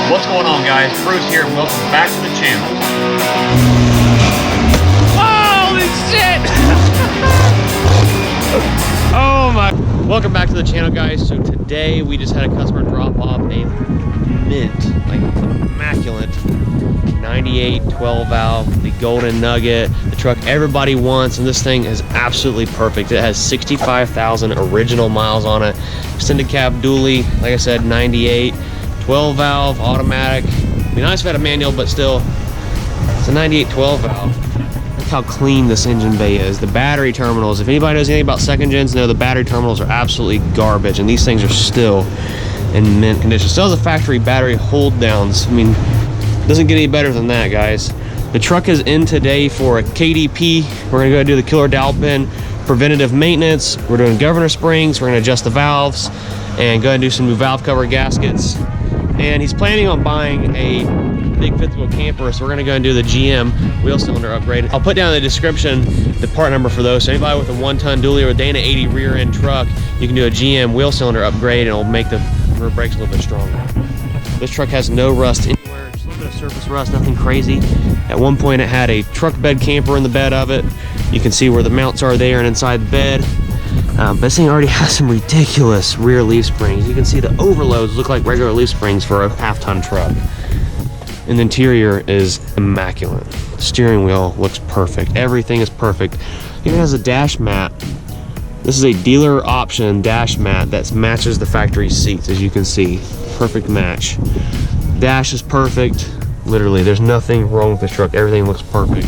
What's going on, guys? Bruce here, and welcome back to the channel. Holy shit! Oh my! Welcome back to the channel, guys. So today we just had a customer drop off a mint, like immaculate 98 12 valve, the golden nugget, the truck everybody wants, and this thing is absolutely perfect. It has 65,000 original miles on it, extended cab dually, like I said, 98 12 valve automatic. It'd be nice if it had a manual, but still, it's a 98 12 valve. Look how clean this engine bay is. The battery terminals, if anybody knows anything about second gens, know the battery terminals are absolutely garbage, and these things are still in mint condition. Still has a factory battery hold downs. I mean, doesn't get any better than that, guys. The truck is in today for a KDP. We're gonna go do the killer dowel pin preventative maintenance. We're doing governor springs. We're gonna adjust the valves and go ahead and do some new valve cover gaskets. And he's planning on buying a big fifth wheel camper, so we're gonna go and do the GM wheel cylinder upgrade. I'll put down in the description the part number for those. So anybody with a 1-ton dually or a Dana 80 rear end truck, you can do a GM wheel cylinder upgrade, and it'll make the rear brakes a little bit stronger. This truck has no rust anywhere, just a little bit of surface rust, nothing crazy. At one point it had a truck bed camper in the bed of it. You can see where the mounts are there and inside the bed. But this thing already has some ridiculous rear leaf springs. You can see the overloads look like regular leaf springs for a half-ton truck. And the interior is immaculate. The steering wheel looks perfect. Everything is perfect. It even has a dash mat. This is a dealer option dash mat that matches the factory seats, as you can see. Perfect match. Dash is perfect. Literally, there's nothing wrong with this truck. Everything looks perfect.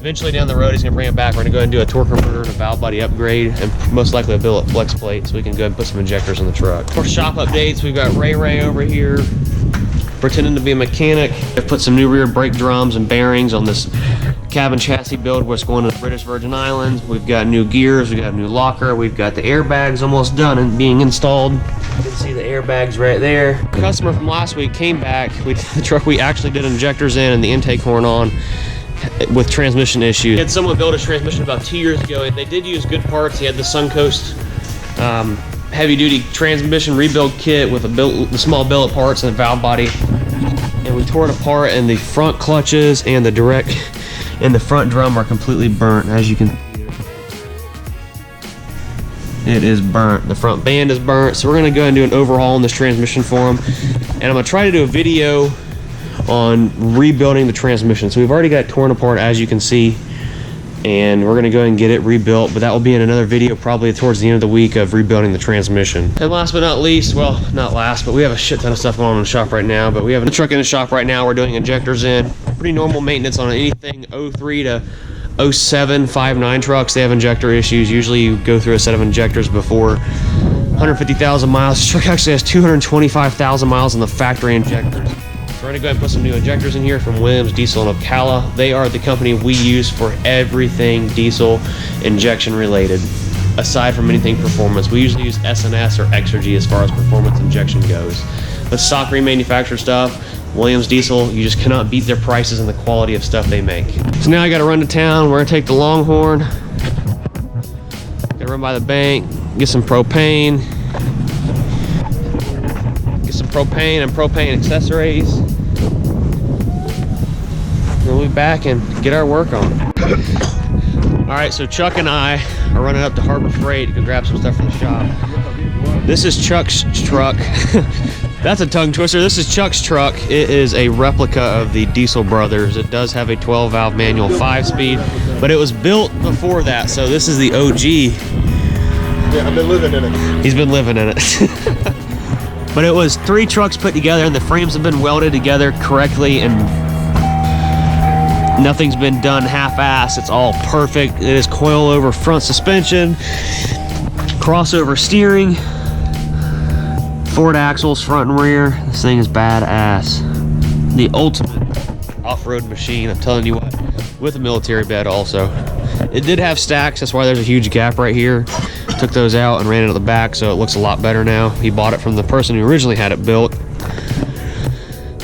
Eventually down the road, he's gonna bring it back. We're gonna go ahead and do a torque converter and a valve body upgrade, and most likely a billet flex plate, so we can go ahead and put some injectors on the truck. For shop updates, we've got Ray over here pretending to be a mechanic. I've put some new rear brake drums and bearings on this cabin chassis build what's going to the British Virgin Islands. We've got new gears, we've got a new locker, we've got the airbags almost done and being installed. You can see the airbags right there. The customer from last week came back. The truck we actually did injectors in and the intake horn on with transmission issues. We had someone build a transmission about 2 years ago, and they did use good parts. He had the Suncoast heavy duty transmission rebuild kit with the small billet parts and the valve body, and we tore it apart, and the front clutches and the direct and the front drum are completely burnt, as you can see. It is burnt. The front band is burnt, so we're gonna go ahead and do an overhaul on this transmission for him, and I'm gonna try to do a video on rebuilding the transmission. So we've already got it torn apart, as you can see, and we're gonna go ahead and get it rebuilt, but that will be in another video probably towards the end of the week of rebuilding the transmission. And last but not least, well, not last, but we have a shit ton of stuff going on in the shop right now, but we have a truck in the shop right now. We're doing injectors in. Pretty normal maintenance on anything 03 to 07 5.9 trucks. They have injector issues. Usually you go through a set of injectors before 150,000 miles. This truck actually has 225,000 miles on the factory injectors. We're gonna go ahead and put some new injectors in here from Williams Diesel and Ocala. They are the company we use for everything diesel injection related, aside from anything performance. We usually use S&S or Exergy as far as performance injection goes. But stock remanufactured stuff, Williams Diesel, you just cannot beat their prices and the quality of stuff they make. So now I gotta run to town. We're gonna take the Longhorn, gotta run by the bank, get some propane, and propane accessories. We'll be back and get our work on. All right, so Chuck and I are running up to Harbor Freight to go grab some stuff from the shop. This is Chuck's truck. That's a tongue twister. This is Chuck's truck. It is a replica of the Diesel Brothers. It does have a 12 valve manual 5-speed, but it was built before that, so this is the OG. Yeah, I've been living in it. He's been living in it. But it was 3 trucks put together, and the frames have been welded together correctly, and nothing's been done half-assed. It's all perfect. It is coil-over front suspension, crossover steering, Ford axles front and rear. This thing is badass. The ultimate off-road machine, I'm telling you what, with a military bed also. It did have stacks, that's why there's a huge gap right here. Took those out and ran it at the back, so it looks a lot better now. He bought it from the person who originally had it built.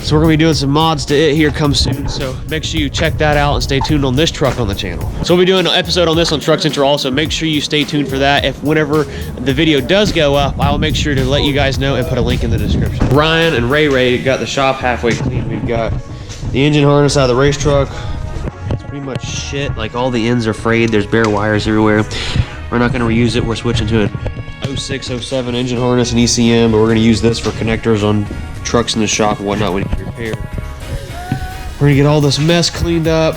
So we're gonna be doing some mods to it here come soon, so make sure you check that out and stay tuned on this truck on the channel. So we'll be doing an episode on this on Truck Central also. Make sure you stay tuned for that. If whenever the video does go up, I'll make sure to let you guys know and put a link in the description. Ryan and Ray got the shop halfway clean. We've got the engine harness out of the race truck. It's pretty much shit, like all the ends are frayed, there's bare wires everywhere. We're not gonna reuse it, we're switching to an 06, 07 engine harness and ECM, but we're gonna use this for connectors on trucks in the shop and whatnot we need to repair. We're gonna get all this mess cleaned up.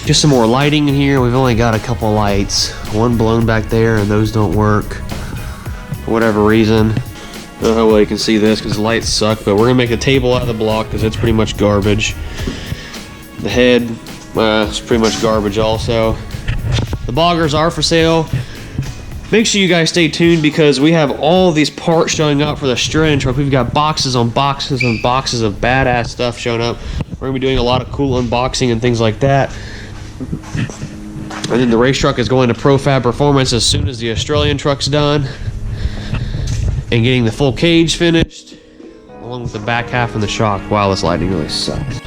Just some more lighting in here. We've only got a couple lights. One blown back there and those don't work for whatever reason. I don't know how well you can see this because the lights suck, but we're gonna make a table out of the block because it's pretty much garbage. The head is pretty much garbage also. The boggers are for sale. Make sure you guys stay tuned because we have all these parts showing up for the Australian truck. We've got boxes on boxes on boxes of badass stuff showing up. We're gonna be doing a lot of cool unboxing and things like that. And then the race truck is going to Profab Performance as soon as the Australian truck's done. And getting the full cage finished, along with the back half and the shock. Wow, this lighting really sucks.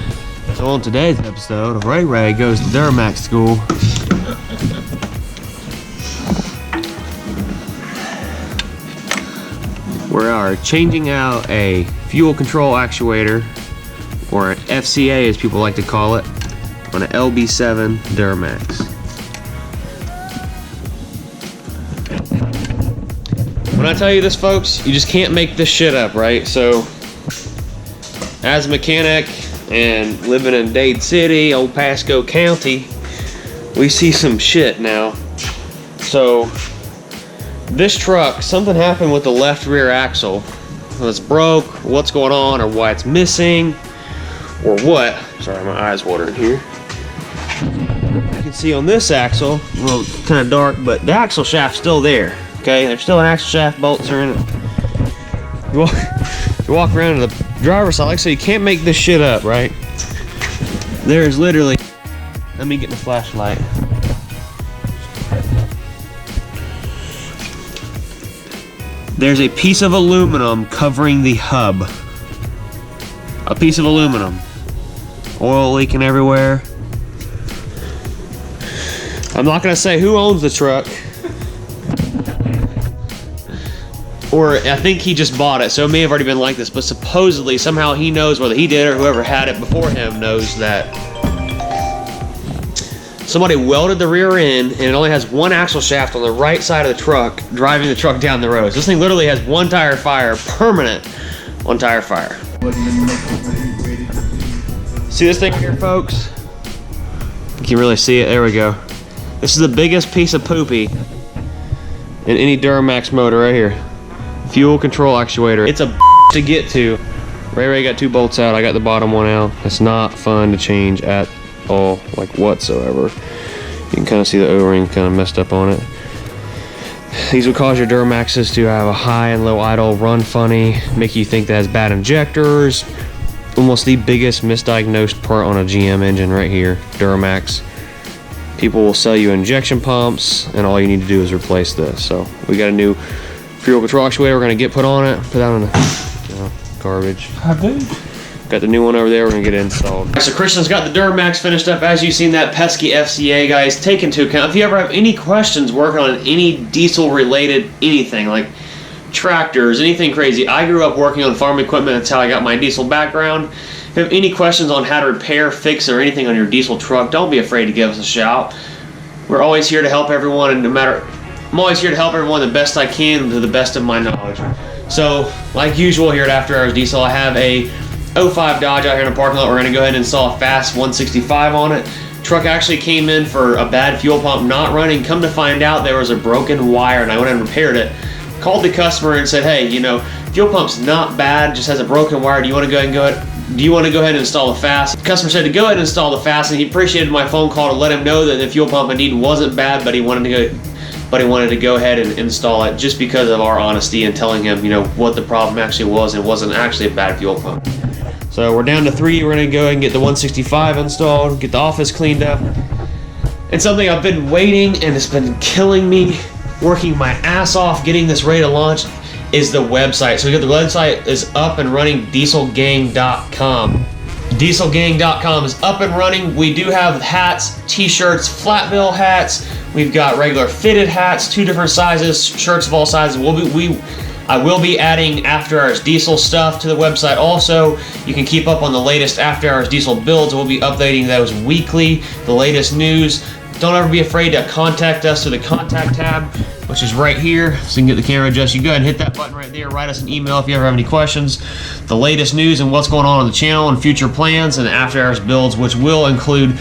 So on today's episode of Ray Goes to Duramax School. We are changing out a fuel control actuator, or an FCA as people like to call it, on an LB7 Duramax. When I tell you this, folks, you just can't make this shit up, right? So, as a mechanic and living in Dade City, Old Pasco County, we see some shit now. So, this truck, something happened with the left rear axle. It's broke, what's going on, or why it's missing, or what. Sorry, my eyes watering here. You can see on this axle, a little kind of dark, but the axle shaft's still there. Okay, there's still an axle shaft, bolts are in it. You walk around to the driver's side, like so you can't make this shit up, right? There's literally, let me get my flashlight. There's a piece of aluminum covering the hub. A piece of aluminum. Oil leaking everywhere. I'm not gonna say who owns the truck. Or I think he just bought it, so it may have already been like this, but supposedly somehow he knows, whether he did or whoever had it before him knows that somebody welded the rear end and it only has one axle shaft on the right side of the truck driving the truck down the road. So this thing literally has one tire fire, permanent one tire fire. See this thing here, folks? You can really see it, there we go. This is the biggest piece of poopy in any Duramax motor right here. Fuel control actuator. It's a to get to. Ray got two bolts out, I got the bottom one out. It's not fun to change at all, like whatsoever. You can kind of see the O-ring kind of messed up on it. These would cause your Duramaxes to have a high and low idle, run funny, make you think that has bad injectors. Almost the biggest misdiagnosed part on a GM engine right here, Duramax. People will sell you injection pumps and all you need to do is replace this. So we got a new fuel control actuator we're gonna get put on it, put that on the garbage. Got the new one over there, we're gonna get it installed. So Christian's got the Duramax finished up. As you've seen, that pesky FCA, guys, take into account, if you ever have any questions working on any diesel related anything, like tractors, anything crazy. I grew up working on farm equipment, that's how I got my diesel background. If you have any questions on how to repair, fix, or anything on your diesel truck, don't be afraid to give us a shout. We're always here to help everyone, and I'm always here to help everyone the best I can to the best of my knowledge. So, like usual here at After Hours Diesel, I have a 05 Dodge out here in the parking lot. We're going to go ahead and install a fast 165 on it. Truck actually came in for a bad fuel pump not running. Come to find out there was a broken wire, and I went and repaired it. Called the customer and said, hey, you know, fuel pump's not bad, just has a broken wire. Do you want to go ahead and install the fast? The customer said to go ahead and install the fast, and he appreciated my phone call to let him know that the fuel pump indeed wasn't bad, but he wanted to go ahead and install it just because of our honesty and telling him, you know, what the problem actually was. It wasn't actually a bad fuel pump. So we're down to 3. We're gonna go ahead and get the 165 installed, get the office cleaned up. And something I've been waiting and it's been killing me, working my ass off getting this ready to launch, is the website. So the website is up and running, dieselgang.com. Dieselgang.com is up and running. We do have hats, t-shirts, flat bill hats. We've got regular fitted hats, 2 different sizes, shirts of all sizes. I will be adding After Hours Diesel stuff to the website also. You can keep up on the latest After Hours Diesel builds. We'll be updating those weekly, the latest news. Don't ever be afraid to contact us through the contact tab, which is right here. So you can get the camera adjusted. You go ahead and hit that button right there. Write us an email if you ever have any questions. The latest news and what's going on the channel and future plans and After Hours builds, which will include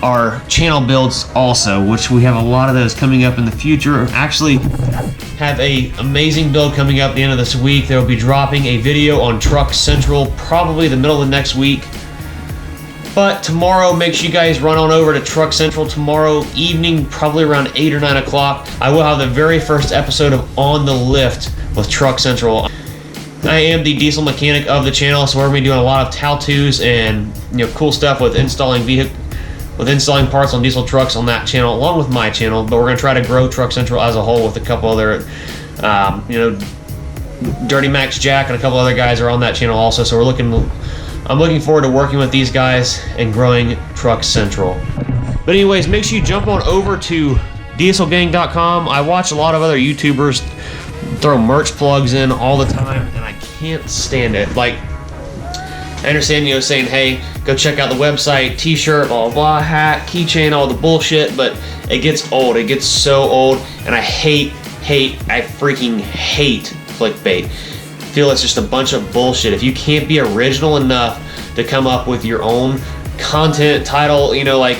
our channel builds also, which we have a lot of those coming up in the future. Actually have a amazing build coming up at the end of this week. There will be dropping a video on Truck Central probably the middle of the next week. But tomorrow, make sure you guys run on over to Truck Central tomorrow evening, probably around 8 or 9 o'clock. I will have the very first episode of On the Lift with Truck Central. I am the diesel mechanic of the channel, so we're going to be doing a lot of how-tos and cool stuff with installing parts on diesel trucks on that channel, along with my channel. But we're going to try to grow Truck Central as a whole with a couple other, Dirty Max Jack and a couple other guys are on that channel also. So I'm looking forward to working with these guys and growing Truck Central. But anyways, make sure you jump on over to dieselgang.com. I watch a lot of other YouTubers throw merch plugs in all the time, and I can't stand it. Like, I understand, saying, hey, go check out the website, t-shirt, blah, blah, blah, hat, keychain, all the bullshit, but it gets old. It gets so old, and I freaking hate clickbait. I feel it's just a bunch of bullshit. If you can't be original enough to come up with your own content title, like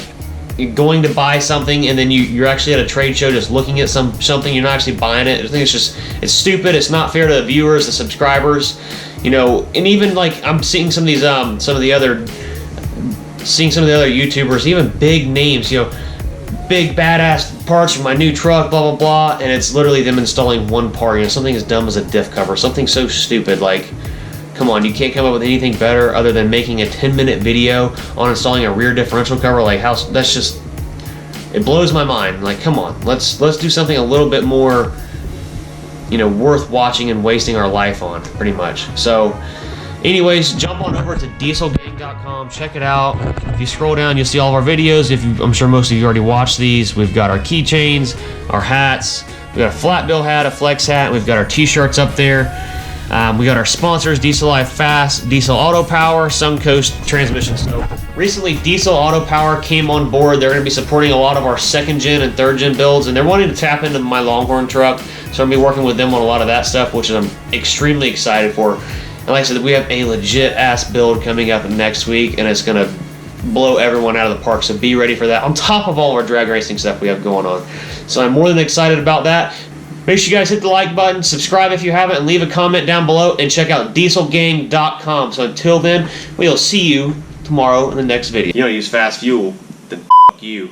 you're going to buy something and then you're actually at a trade show just looking at something, you're not actually buying it. I think it's stupid. It's not fair to the viewers, the subscribers, and even like I'm seeing some of the other YouTubers, even big names, big badass parts for my new truck, blah blah blah, and it's literally them installing one part, something as dumb as a diff cover, something so stupid. Like, come on, you can't come up with anything better other than making a 10-minute video on installing a rear differential cover. Like, that's just, it blows my mind. Like, come on, let's do something a little bit more worth watching and wasting our life on, pretty much. So anyways, jump on over to dieselgang.com, check it out. If you scroll down, you'll see all of our videos. I'm sure most of you already watched these. We've got our keychains, our hats, we got a flat bill hat, a flex hat, we've got our t-shirts up there. We got our sponsors, Diesel Life Fast, Diesel Auto Power, Suncoast Transmission. So recently, Diesel Auto Power came on board. They're going to be supporting a lot of our 2nd gen and 3rd gen builds, and they're wanting to tap into my Longhorn truck. So I'm going to be working with them on a lot of that stuff, which I'm extremely excited for. And like I said, we have a legit ass build coming up next week, and it's going to blow everyone out of the park. So be ready for that, on top of all our drag racing stuff we have going on. So I'm more than excited about that. Make sure you guys hit the like button, subscribe if you haven't, and leave a comment down below, and check out dieselgang.com. So until then, we'll see you tomorrow in the next video. You don't use fast fuel, then f*** you.